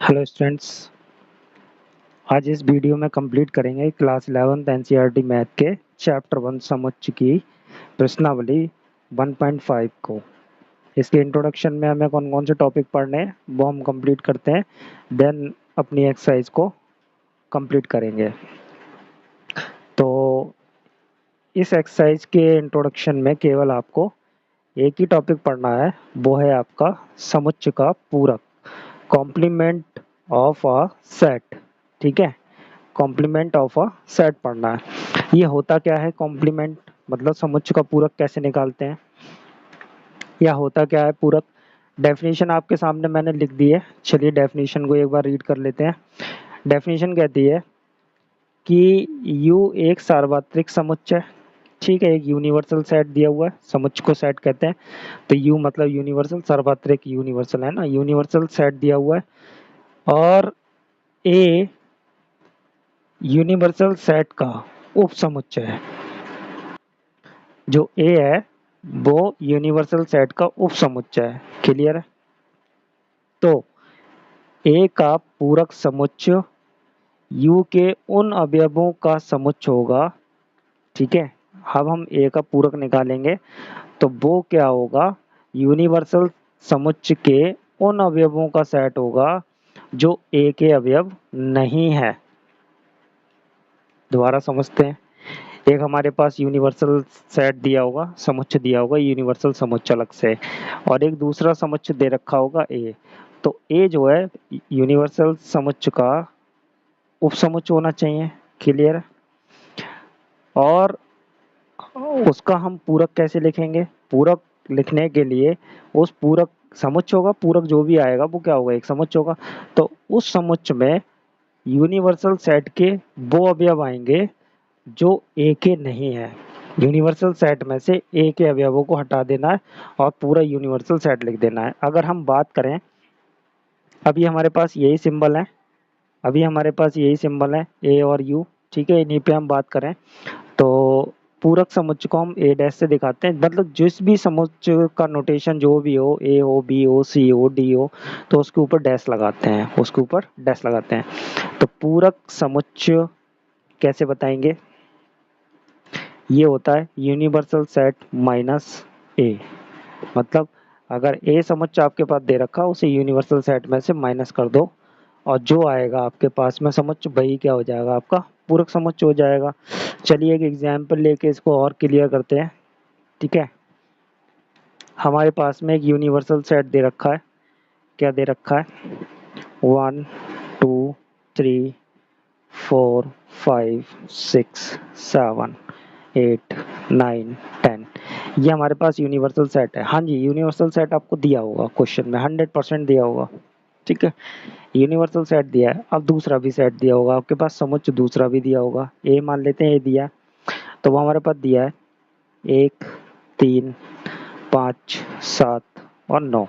Hello students, आज इस video में कंप्लीट करेंगे क्लास 11th एनसीईआरटी मैथ के चैप्टर 1 समुच्चय की प्रश्नावली 1.5 को। इसके इंट्रोडक्शन में हमें कौन कौन से टॉपिक पढ़ने हैं वो हम कंप्लीट करते हैं, देन अपनी एक्सरसाइज को कंप्लीट करेंगे। तो इस एक्सरसाइज के इंट्रोडक्शन में केवल आपको एक ही टॉपिक पढ़ना है, वो है आपका समुच्चय का पूरक, कॉम्प्लीमेंट ऑफ अ सेट। ठीक है, कॉम्प्लीमेंट ऑफ अ सेट पढ़ना है। ये होता क्या है कॉम्प्लीमेंट, मतलब समुच्चय का पूरक कैसे निकालते हैं या होता क्या है पूरक। डेफिनेशन आपके सामने मैंने लिख दी है, चलिए डेफिनेशन को एक बार रीड कर लेते हैं। डेफिनेशन कहती है कि U एक सार्वत्रिक समुच्चय, ठीक है, एक यूनिवर्सल सेट दिया हुआ है, समुच्चय को सेट कहते हैं। तो U मतलब यूनिवर्सल, सार्वत्रिक यूनिवर्सल है ना, यूनिवर्सल सेट दिया हुआ है। और A यूनिवर्सल सेट का उप समुच्चय है। जो A है वो यूनिवर्सल सेट का उप समुच्चय है। क्लियर है? तो A का पूरक समुच्चय U के उन अवयवों का समुच्चय होगा। ठीक है, अब हम A का पूरक निकालेंगे तो वो क्या होगा, यूनिवर्सल समुच्चय के उन अवयवों का सेट होगा जो A के अवयव नहीं है। दोबारा समझते हैं। एक हमारे पास यूनिवर्सल सेट दिया होगा, समुच्चय दिया होगा, यूनिवर्सल समुच्चय अलग से, और एक दूसरा समुच्चय दे रखा होगा ए। तो ए जो है यूनिवर्सल समुच्चय का उप समुच्चय होना चाहिए। क्लियर है? और उसका हम पूरक कैसे लिखेंगे? पूरक लिखने के लिए उस पूरक समुच्चय होगा, पूरक जो भी आएगा वो क्या होगा, एक समुच्चय होगा। तो उस समुच्चय में यूनिवर्सल सेट के वो अवयव आएंगे जो ए के नहीं है। यूनिवर्सल सेट में से ए के अवयवों को हटा देना है और पूरा यूनिवर्सल सेट लिख देना है। अगर हम बात करें, अभी हमारे पास यही सिंबल है, अभी हमारे पास यही सिंबल है ए और यू। ठीक है, इन्हीं पे हम बात करें तो पूरक समुच्चय को हम ए डैश से दिखाते हैं, मतलब जिस भी समुच्चय का नोटेशन जो भी हो, ए हो, बी हो, सी हो, डी हो, तो उसके ऊपर डैश लगाते हैं, उसके ऊपर डैश लगाते हैं। तो पूरक समुच्चय कैसे बताएंगे? ये होता है यूनिवर्सल सेट माइनस ए, मतलब अगर ए समुच्चय आपके पास दे रखा उसे यूनिवर्सल सेट में से माइनस कर दो और जो आएगा आपके पास में समुच्चय वही क्या हो जाएगा, आपका पूरक समुच्चय हो जाएगा। चलिए एक एग्जाम्पल लेके इसको और क्लियर करते हैं। ठीक है, हमारे पास में एक यूनिवर्सल सेट दे रखा है, क्या दे रखा है, 1 2 3 4 5 6 7 8 9 10, ये हमारे पास यूनिवर्सल सेट है। हाँ जी, यूनिवर्सल सेट आपको दिया होगा क्वेश्चन में, 100% दिया होगा। ठीक है, यूनिवर्सल सेट दिया है। अब दूसरा भी सेट दिया होगा आपके पास, समुच्चय दूसरा भी दिया होगा, ए मान लेते हैं ए दिया है, तो वो हमारे पास दिया है 1 3 5 7 और 9।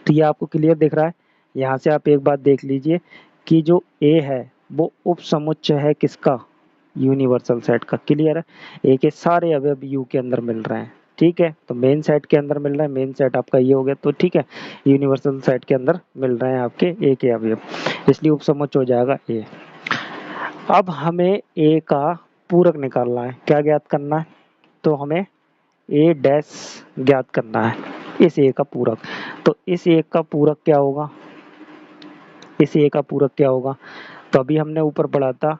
तो ये आपको क्लियर दिख रहा है। यहाँ से आप एक बात देख लीजिए कि जो ए है वो उप समुच्चय है किसका, यूनिवर्सल सेट का। क्लियर है? ए के सारे अवयव यू के अंदर मिल रहे हैं। ठीक है, तो मेन सेट के अंदर मिल रहा है, मेन सेट आपका ये हो गया, तो ठीक है, यूनिवर्सल सेट के अंदर मिल रहे हैं आपके ए के अवयव, इसलिए उप समुच्चय हो जाएगा ए। अब हमें ए का पूरक निकालना है, क्या ज्ञात करना है, तो हमें ए डैश ज्ञात करना है, इस ए का पूरक। तो इस ए का पूरक क्या होगा, इस ए का पूरक क्या होगा, तो अभी हमने ऊपर पढ़ा था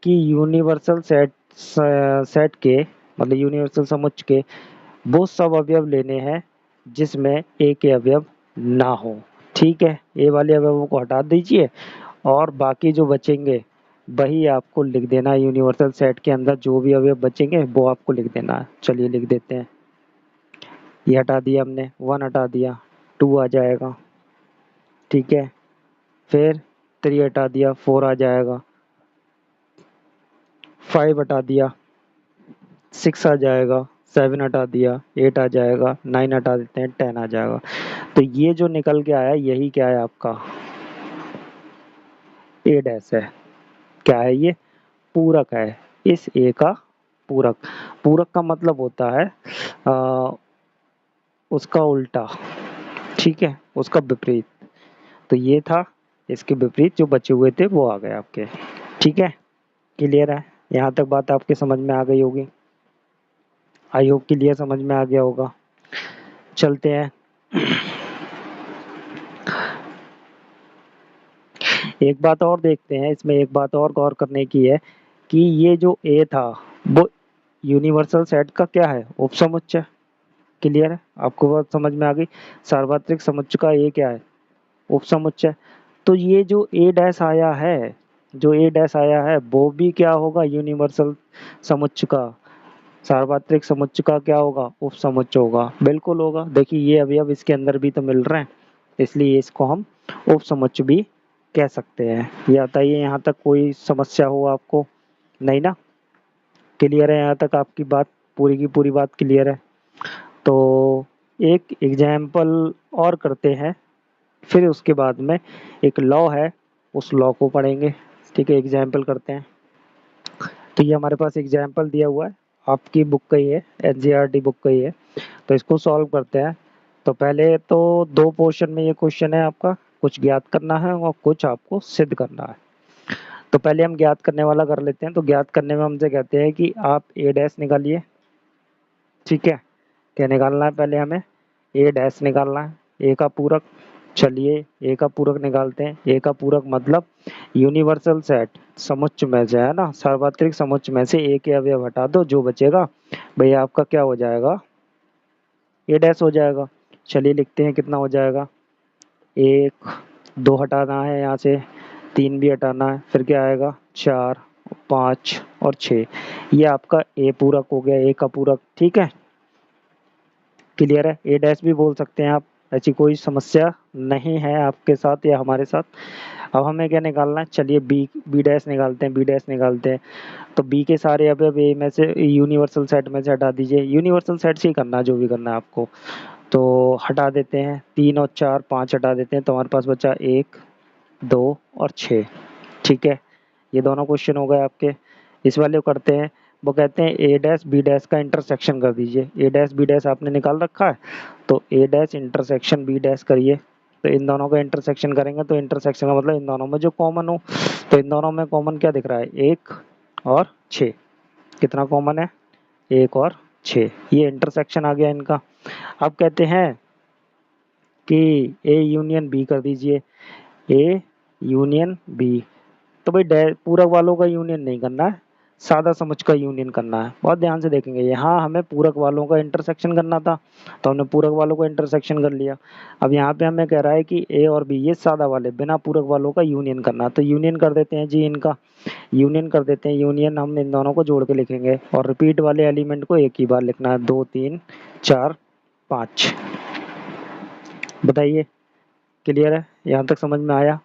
कि यूनिवर्सल सेट के, मतलब यूनिवर्सल समुच्चय के वो सब अवयव लेने हैं जिसमें ए के अवयव ना हो। ठीक है, ए वाले अवयवों को हटा दीजिए और बाकी जो बचेंगे वही आपको लिख देना है। यूनिवर्सल सेट के अंदर जो भी अवयव बचेंगे वो आपको लिख देना है। चलिए लिख देते हैं, ये हटा दिया हमने, 1 हटा दिया, 2 आ जाएगा। ठीक है, फिर 3 हटा दिया, 4 आ जाएगा, 5 हटा दिया, 6 आ जाएगा, 7 हटा दिया, 8 आ जाएगा, 9 हटा देते हैं, 10 आ जाएगा। तो ये जो निकल के आया यही क्या है, आपका ए डैश है। क्या है ये? पूरक है, इस ए का पूरक। पूरक का मतलब होता है उसका उल्टा, ठीक है, उसका विपरीत। तो ये था, इसके विपरीत जो बचे हुए थे वो आ गए आपके। ठीक है, क्लियर है? यहाँ तक बात आपके समझ में आ गई होगी। आई होप क्लियर समझ में आ गया होगा। चलते हैं, एक बात और देखते हैं। इसमें एक बात और गौर करने की है कि ये जो ए था वो यूनिवर्सल सेट का क्या है, उपसमुच्चय। क्लियर है? आपको बात समझ में आ गई। सार्वत्रिक समुच्चय का ए क्या है, उपसमुच्चय। तो ये जो ए डैश आया है, जो ए डैश आया है वो भी क्या होगा, यूनिवर्सल समुच्चय का, सार्वत्रिक समुच्चय का क्या होगा, उपसमुच्चय होगा। बिल्कुल होगा। देखिए ये अवयव इसके अंदर भी तो मिल रहे हैं, इसलिए इसको हम उपसमुच्चय भी कह सकते हैं। ये बताइए यहाँ तक कोई समस्या हो आपको? नहीं ना? क्लियर है? यहाँ तक आपकी बात, पूरी की पूरी बात क्लियर है? तो एक एग्जाम्पल और करते हैं, फिर उसके बाद में एक लॉ है, उस लॉ को पढ़ेंगे। ठीक है, एग्जाम्पल करते हैं। तो ये हमारे पास एग्जाम्पल दिया हुआ है, आपकी बुक का ही है, एनसीईआरटी बुक का ही है। तो इसको सॉल्व करते हैं। तो पहले तो दो पोर्शन में ये क्वेश्चन है आपका, कुछ ज्ञात करना है और कुछ आपको सिद्ध करना है। तो पहले हम ज्ञात करने वाला कर लेते हैं। तो ज्ञात करने में हमसे कहते हैं कि आप ए डैश निकालिए। ठीक है, क्या निकालना है पहले हमें, ए डैश निकालना है, ए का पूरक। चलिए ए का पूरक निकालते हैं। ए का पूरक मतलब यूनिवर्सल सेट समुच्चय में से है ना, सार्वत्रिक समुच्चय में से ए के अवयव हटा दो, जो बचेगा भैया आपका क्या हो जाएगा, ए डैश हो जाएगा। चलिए लिखते हैं कितना हो जाएगा, एक, दो हटाना है यहाँ से, तीन भी हटाना है, फिर क्या आएगा, चार, पाँच और छः। ये आपका ए पूरक हो गया, ए का पूरक। ठीक है, क्लियर है? ए डैश भी बोल सकते हैं आप, ऐसी कोई समस्या नहीं है आपके साथ या हमारे साथ। अब हमें क्या निकालना है, चलिए बी बी डैश निकालते हैं, बी डैश निकालते हैं। तो बी के सारे अवयव ए में से, यूनिवर्सल सेट में से हटा दीजिए। यूनिवर्सल सेट से ही करना है जो भी करना है आपको। तो हटा देते हैं, तीन और चार, पाँच हटा देते हैं, तो हमारे पास बचा एक, दो और छः। ठीक है, ये दोनों क्वेश्चन हो गए आपके। इस वाले को करते हैं। वो कहते हैं ए डैश बी डैश का इंटरसेक्शन कर दीजिए। ए डैश बी डैश आपने निकाल रखा है, तो ए डैश इंटरसेक्शन बी डैश करिए। तो इन दोनों का इंटरसेक्शन करेंगे, तो इंटरसेक्शन का मतलब इन दोनों में जो कॉमन हो। तो इन दोनों में कॉमन क्या दिख रहा है, एक और छः। कितना कॉमन है, एक और छः। ये इंटरसेक्शन आ गया इनका। अब कहते हैं कि ए यूनियन बी कर दीजिए। ए यूनियन बी, तो भाई पूरक वालों का यूनियन नहीं करना है, सादा समुच्चय का यूनियन करना है। बहुत ध्यान से देखेंगे, यहाँ हमें पूरक वालों का इंटरसेक्शन करना था, तो हमने पूरक वालों का इंटरसेक्शन कर लिया। अब यहाँ पे हमें कह रहा है कि ए और बी, ये सादा वाले बिना पूरक वालों का यूनियन करना है। तो यूनियन कर देते हैं जी, इनका यूनियन कर देते हैं। यूनियन हम इन दोनों को जोड़ के लिखेंगे, और रिपीट वाले एलिमेंट को एक ही बार लिखना है, दो, तीन, चार, पाँच। बताइए, क्लियर है? यहाँ तक समझ में आया?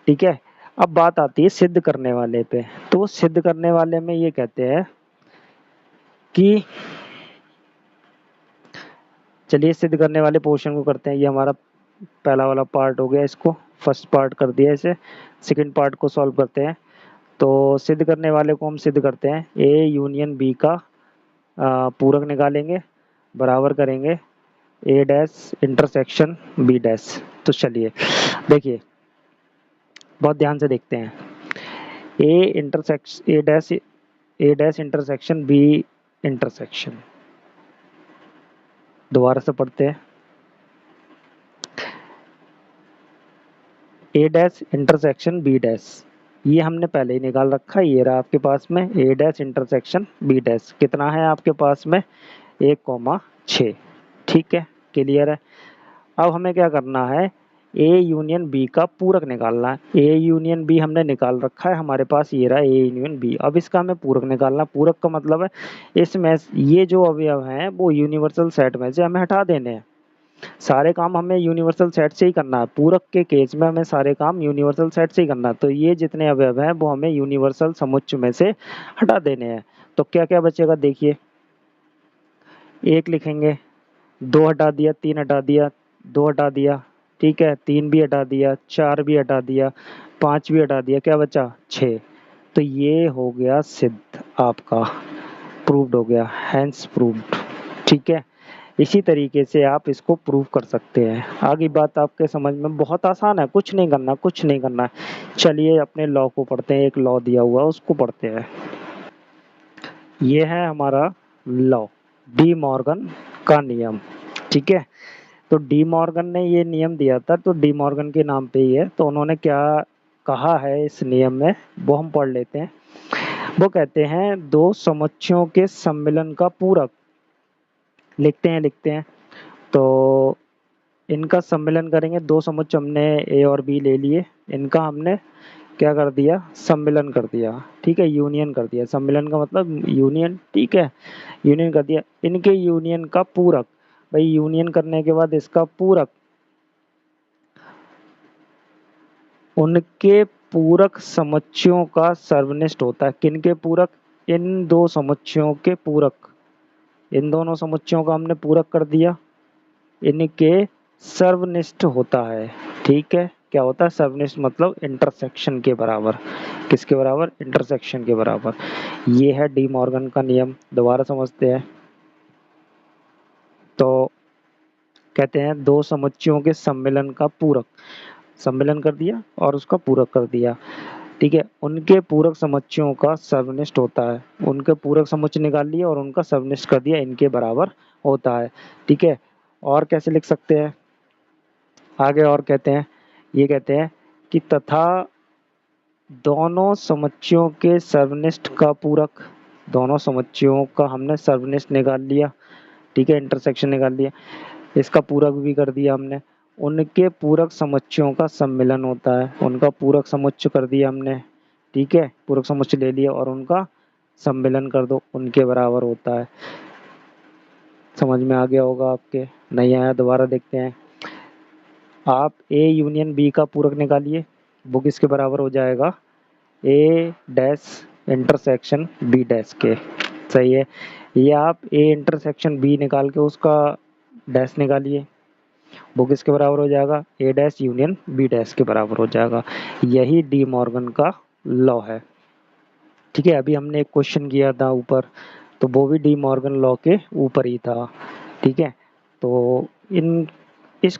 ठीक है, अब बात आती है सिद्ध करने वाले पे। तो सिद्ध करने वाले में ये कहते हैं कि, चलिए सिद्ध करने वाले पोर्शन को करते हैं। ये हमारा पहला वाला पार्ट हो गया, इसको फर्स्ट पार्ट कर दिया इसे। सेकंड पार्ट को सॉल्व करते हैं। तो सिद्ध करने वाले को हम सिद्ध करते हैं, ए यूनियन बी का पूरक निकालेंगे, बराबर करेंगे ए डैश इंटरसेक्शन बी डैश। तो चलिए देखिए, बहुत ध्यान से देखते हैं। ए डैश इंटरसेक्शन बी इंटरसेक्शन, दोबारा से पढ़ते हैं। ए डैश इंटरसेक्शन बी डैश, ये हमने पहले ही निकाल रखा है, ये रहा आपके पास में ए डैश इंटरसेक्शन बी डैश। कितना है आपके पास में, 1,6। ठीक है, क्लियर है? अब हमें क्या करना है, ए यूनियन बी का पूरक निकालना है। ए यूनियन बी हमने निकाल रखा है, हमारे पास ये रहा ए यूनियन बी। अब इसका हमें पूरक निकालना। पूरक का मतलब है इसमें ये जो अवयव हैं वो यूनिवर्सल सेट में से हमें हटा देने हैं। सारे काम हमें यूनिवर्सल सेट से ही करना है। पूरक के केस में हमें सारे काम यूनिवर्सल सेट से ही करना है। तो ये जितने अवयव हैं वो हमें यूनिवर्सल समुच्चय में से हटा देने हैं। तो क्या क्या बचेगा देखिए, एक लिखेंगे, दो हटा दिया, तीन हटा दिया, दो हटा दिया, ठीक है, तीन भी हटा दिया, चार भी हटा दिया, पाँच भी हटा दिया, क्या बचा, छः। तो ये हो गया सिद्ध आपका, प्रूव्ड हो गया, हैंस प्रूव्ड। ठीक है, इसी तरीके से आप इसको प्रूव कर सकते हैं। आगे बात आपके समझ में बहुत आसान है, कुछ नहीं करना, कुछ नहीं करना है। चलिए अपने लॉ को पढ़ते हैं, एक लॉ दिया हुआ है उसको पढ़ते हैं। ये है हमारा लॉ, डी मॉर्गन का नियम, ठीक है। तो डी मॉर्गन ने ये नियम दिया था, तो डी मॉर्गन के नाम पे ही है। तो उन्होंने क्या कहा है इस नियम में, वो हम पढ़ लेते हैं। वो कहते हैं दो समुच्चयों के सम्मिलन का पूरक, लिखते हैं। तो इनका सम्मिलन करेंगे, दो समुच्चय हमने ए और बी ले लिए, इनका हमने क्या कर दिया, सम्मिलन कर दिया, ठीक है, यूनियन कर दिया। सम्मिलन का मतलब यूनियन, ठीक है, यूनियन कर दिया। इनके यूनियन का पूरक, भाई यूनियन करने के बाद इसका पूरक, उनके पूरक समुच्चयों का सर्वनिष्ठ होता है। किनके पूरक, इन दो समुच्चयों के पूरक, इन दोनों समुच्चयों का हमने पूरक कर दिया, इनके सर्वनिष्ठ होता है, ठीक है। क्या होता है सर्वनिष्ठ, मतलब इंटरसेक्शन के बराबर। किसके बराबर, इंटरसेक्शन के बराबर। ये है डी मॉर्गन का नियम, दोबारा समझते हैं। तो कहते हैं दो समुच्चयों के सम्मिलन का पूरक, सम्मिलन कर दिया और उसका पूरक कर दिया, ठीक है, उनके पूरक समुच्चयों का सर्वनिष्ठ होता है। उनके पूरक समुच्चय निकाल लिए और उनका सर्वनिष्ठ कर दिया, इनके बराबर होता है, ठीक है। और कैसे लिख सकते हैं आगे, और कहते हैं, ये कहते हैं कि तथा दोनों समुच्चयों के सर्वनिष्ठ का पूरक, दोनों समुच्चयों का हमने सर्वनिष्ठ निकाल लिया, ठीक है, इंटरसेक्शन निकाल लिया, इसका पूरक भी कर दिया हमने। उनके पूरक समुच्चयों का सम्मिलन होता है, उनका पूरक समुच्चय कर दिया हमने, ठीक है, पूरक समुच्चय ले लिया और उनका सम्मिलन कर दो, उनके बराबर होता है। समझ में आ गया होगा आपके, नहीं आया दोबारा देखते हैं। आप ए यूनियन बी का पूरक निकालिए, वो किसके बराबर हो जाएगा, ए डैश इंटरसेक्शन बी डैश के, सही है। ये आप ए इंटरसेक्शन बी निकाल के उसका डैश निकालिए, वो किसके बराबर हो जाएगा, ए डैश यूनियन बी डैश के बराबर हो जाएगा। यही डी मॉर्गन का लॉ है, ठीक है। अभी हमने एक क्वेश्चन किया था ऊपर, तो वो भी डी मॉर्गन लॉ के ऊपर ही था, ठीक है। तो इस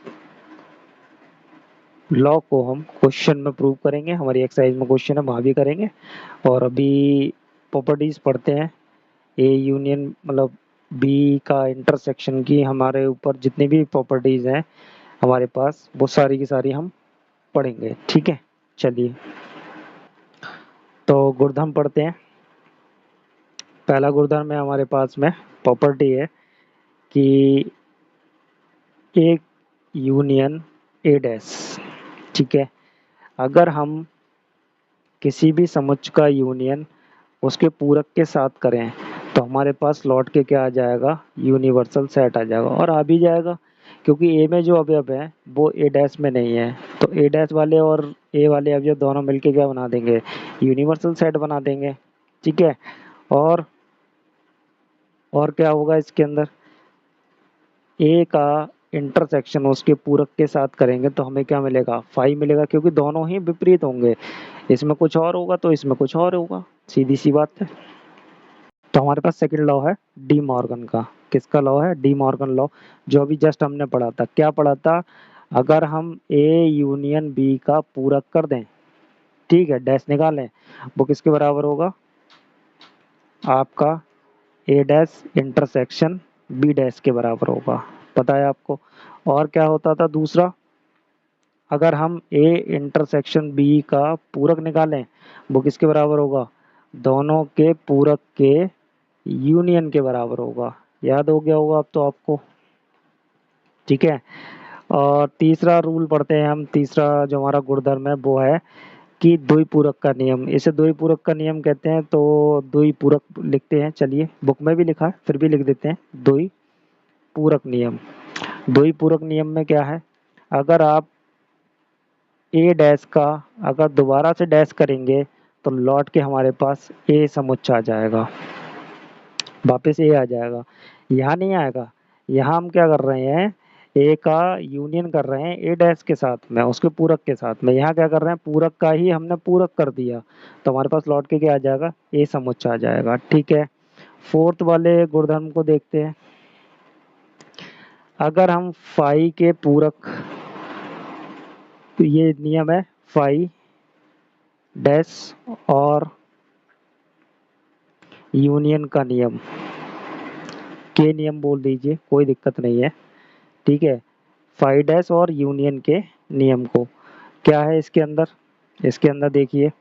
लॉ को हम क्वेश्चन में प्रूव करेंगे, हमारी एक्सरसाइज में क्वेश्चन है वहाँ भी करेंगे। और अभी प्रॉपर्टीज पढ़ते हैं, ए यूनियन मतलब बी का इंटरसेक्शन की हमारे ऊपर जितनी भी प्रॉपर्टीज हैं हमारे पास, वो सारी की सारी हम पढ़ेंगे, ठीक है। चलिए तो गुणधर्म पढ़ते हैं। पहला गुणधर्म है हमारे पास में, प्रॉपर्टी है कि एक यूनियन ए डैश, ठीक है। अगर हम किसी भी समुच्चय का यूनियन उसके पूरक के साथ करें तो हमारे पास लौट के क्या आ जाएगा, यूनिवर्सल सेट आ जाएगा। और आ भी जाएगा क्योंकि ए में जो अवयव है वो ए डैश में नहीं है, तो ए डैश वाले और ए वाले अवयव दोनों मिलके क्या बना देंगे, यूनिवर्सल सेट बना देंगे, ठीक है। और और क्या होगा इसके अंदर, ए का इंटरसेक्शन उसके पूरक के साथ करेंगे तो हमें क्या मिलेगा, फाई मिलेगा, क्योंकि दोनों ही विपरीत होंगे, इसमें कुछ और होगा तो इसमें कुछ और होगा, सीधी सी बात है। तो हमारे पास सेकंड लॉ है डी मॉर्गन का। किसका लॉ है, डी मॉर्गन लॉ, जो अभी जस्ट हमने पढ़ा था। क्या पढ़ा था, अगर हम ए यूनियन बी का पूरक कर दें, ठीक है, डैश निकालें, वो किसके बराबर होगा, आपका ए डैश इंटरसेक्शन बी डैश के बराबर होगा, पता है आपको। और क्या होता था दूसरा, अगर हम ए इंटरसेक्शन बी का पूरक निकालें, वो किसके बराबर होगा, दोनों के पूरक के यूनियन के बराबर होगा। याद हो गया होगा अब तो आपको, ठीक है। और तीसरा रूल पढ़ते हैं हम, तीसरा जो हमारा गुणधर्म है वो है कि द्विपूरक का नियम। इसे द्विपूरक का नियम कहते हैं। तो द्विपूरक लिखते हैं, चलिए बुक में भी लिखा है फिर भी लिख देते हैं, द्विपूरक नियम। द्विपूरक नियम में क्या है, अगर आप ए डैश का अगर दोबारा से डैश करेंगे तो लौट के हमारे पास ए समुच्चय आ जाएगा, वापस ए आ जाएगा, यहाँ नहीं आएगा। यहाँ हम क्या कर रहे हैं, ए का यूनियन कर रहे हैं ए डैश के साथ में, उसके पूरक के साथ में। यहाँ क्या कर रहे हैं, पूरक का ही हमने पूरक कर दिया, तो हमारे पास लौट के क्या आ जाएगा, ए समुच्चय आ जाएगा, ठीक है। फोर्थ वाले गुणधर्म को देखते हैं, अगर हम फाई के पूरक, तो ये नियम है फाई डैश और यूनियन का नियम, के नियम बोल दीजिए, कोई दिक्कत नहीं है, ठीक है। फाई डैश और यूनियन के नियम को, क्या है इसके अंदर, इसके अंदर देखिए,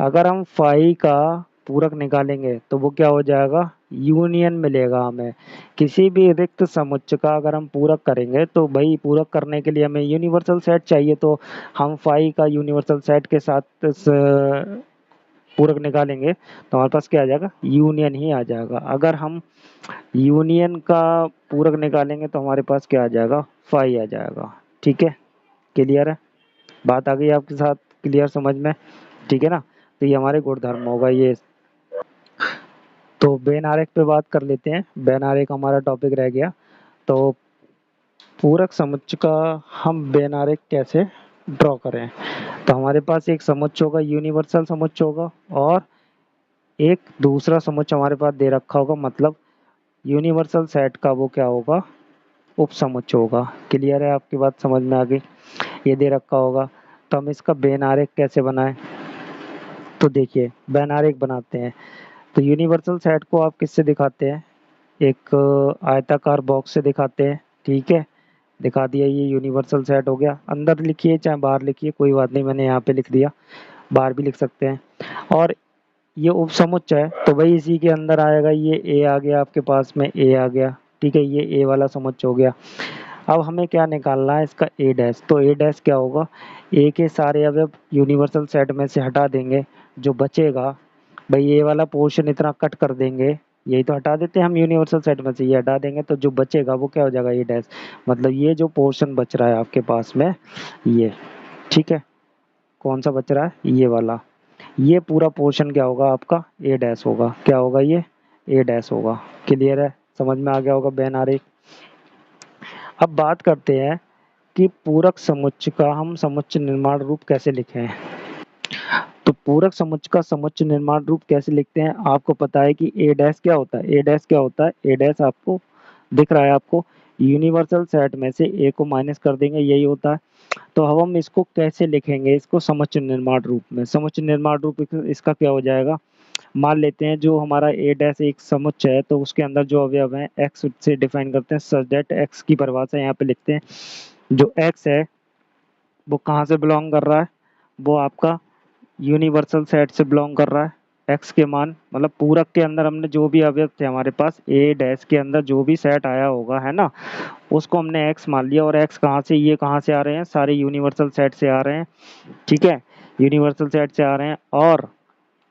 अगर हम फाई का पूरक निकालेंगे तो वो क्या हो जाएगा, यूनियन मिलेगा हमें। किसी भी रिक्त समुच्चय का अगर हम पूरक करेंगे तो भाई पूरक करने के लिए हमें यूनिवर्सल सेट चाहिए, तो हम फाई का यूनिवर्सल सेट के साथ पूरक निकालेंगे तो हमारे पास क्या आ जाएगा, यूनियन ही आ जाएगा। अगर हम यूनियन का पूरक निकालेंगे तो हमारे पास क्या आ जाएगा, फाई आ जाएगा। ठीक है, क्लियर है, बात आ गई आपके साथ क्लियर समझ में, ठीक है ना। तो ये हमारे गुणधर्म होगा ये। तो बेन आरेख पे बात कर लेते हैं, बेन आरेख हमारा टॉपिक रह गया। तो पूरक समुच्चय का हम बेन आरेख कैसे ड्रॉ करें, तो हमारे पास एक समुच्चय होगा, यूनिवर्सल समुच्चय होगा, और एक दूसरा समुच्चय हमारे पास दे रखा होगा, मतलब यूनिवर्सल सेट का वो क्या होगा, उप समुच्चय होगा। क्लियर है, आपकी बात समझ में आ गई, ये दे रखा होगा। तो हम इसका बेन आरेख कैसे बनाएं, तो देखिए बेन आरेख बनाते हैं। तो यूनिवर्सल सेट को आप किससे दिखाते हैं, एक आयताकार बॉक्स से दिखाते हैं, ठीक है। दिखा दिया, ये यूनिवर्सल सेट हो गया, अंदर लिखिए चाहे बाहर लिखिए कोई बात नहीं, मैंने यहाँ पे लिख दिया, बाहर भी लिख सकते हैं। और ये उप समुच्चय है तो भाई इसी के अंदर आएगा, ये ए आ गया आपके पास में, ए आ गया, ठीक है, ये ए वाला समुच्चय हो गया। अब हमें क्या निकालना है, इसका ए डैश, तो ए डैश क्या होगा, ए के सारे अवयव यूनिवर्सल सेट में से हटा देंगे, जो बचेगा भाई ये वाला पोर्शन इतना कट कर देंगे, यही तो हटा देते हैं हम यूनिवर्सल सेट में से, ये हटा देंगे तो जो बचेगा वो क्या हो जाएगा, ए डैश, मतलब ये जो पोर्शन बच रहा है आपके पास में ये, ठीक है, कौन सा बच रहा है, ये वाला, ये पूरा पोर्शन क्या होगा आपका, ए डैश होगा, क्या होगा ये, ए डैश होगा। क्लियर है, समझ में आ गया होगा बेन आरेख। अब बात करते हैं कि पूरक समुच्चय का हम समुच्चय निर्माण रूप कैसे लिखें। तो पूरक समुच्चय का समुच्चय निर्माण रूप कैसे लिखते हैं, आपको पता है कि ए डैश क्या होता है, ए डैश क्या होता है, ए डैश आपको दिख रहा है, आपको यूनिवर्सल सेट में से ए को माइनस कर देंगे, यही होता है। तो अब हम इसको कैसे लिखेंगे, इसको समुच्चय निर्माण रूप में, समुच्चय निर्माण रूप इसका क्या हो जाएगा, मान लेते हैं जो हमारा ए डैश एक समुच्चय है तो उसके अंदर जो अवयव हैं एक्स से डिफाइन करते हैं, सच दैट एक्स की परिभाषा यहाँ पे लिखते हैं, जो एक्स है वो कहाँ से बिलोंग कर रहा है, वो आपका यूनिवर्सल सेट से बिलोंग कर रहा है। एक्स के मान मतलब पूरक के अंदर हमने जो भी अवयव थे हमारे पास ए डैश के अंदर जो भी सेट आया होगा है ना, उसको हमने एक्स मान लिया, और एक्स कहाँ से, ये कहाँ से आ रहे हैं, सारे यूनिवर्सल सेट से आ रहे हैं, ठीक है, यूनिवर्सल सेट से आ रहे हैं। और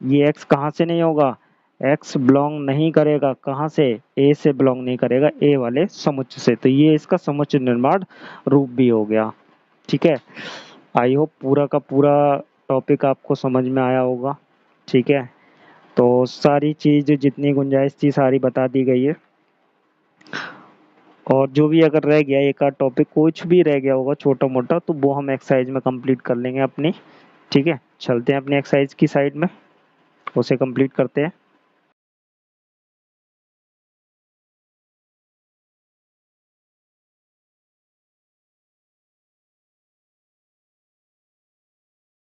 ये एक्स कहाँ से नहीं होगा, एक्स बिलोंग नहीं करेगा कहाँ से, ए से बिलोंग नहीं करेगा, ए वाले समुच्चय से, तो ये इसका समुच्चय निर्माण रूप भी हो गया। ठीक है, आई होप पूरा का पूरा टॉपिक आपको समझ में आया होगा, ठीक है। तो सारी चीज जितनी गुंजाइश थी सारी बता दी गई है, और जो भी अगर रह गया एक आध टॉपिक कुछ भी रह गया होगा छोटा मोटा तो वो हम एक्सरसाइज में कंप्लीट कर लेंगे अपनी, ठीक है। चलते हैं अपनी एक्सरसाइज की साइड में, उसे कंप्लीट करते हैं।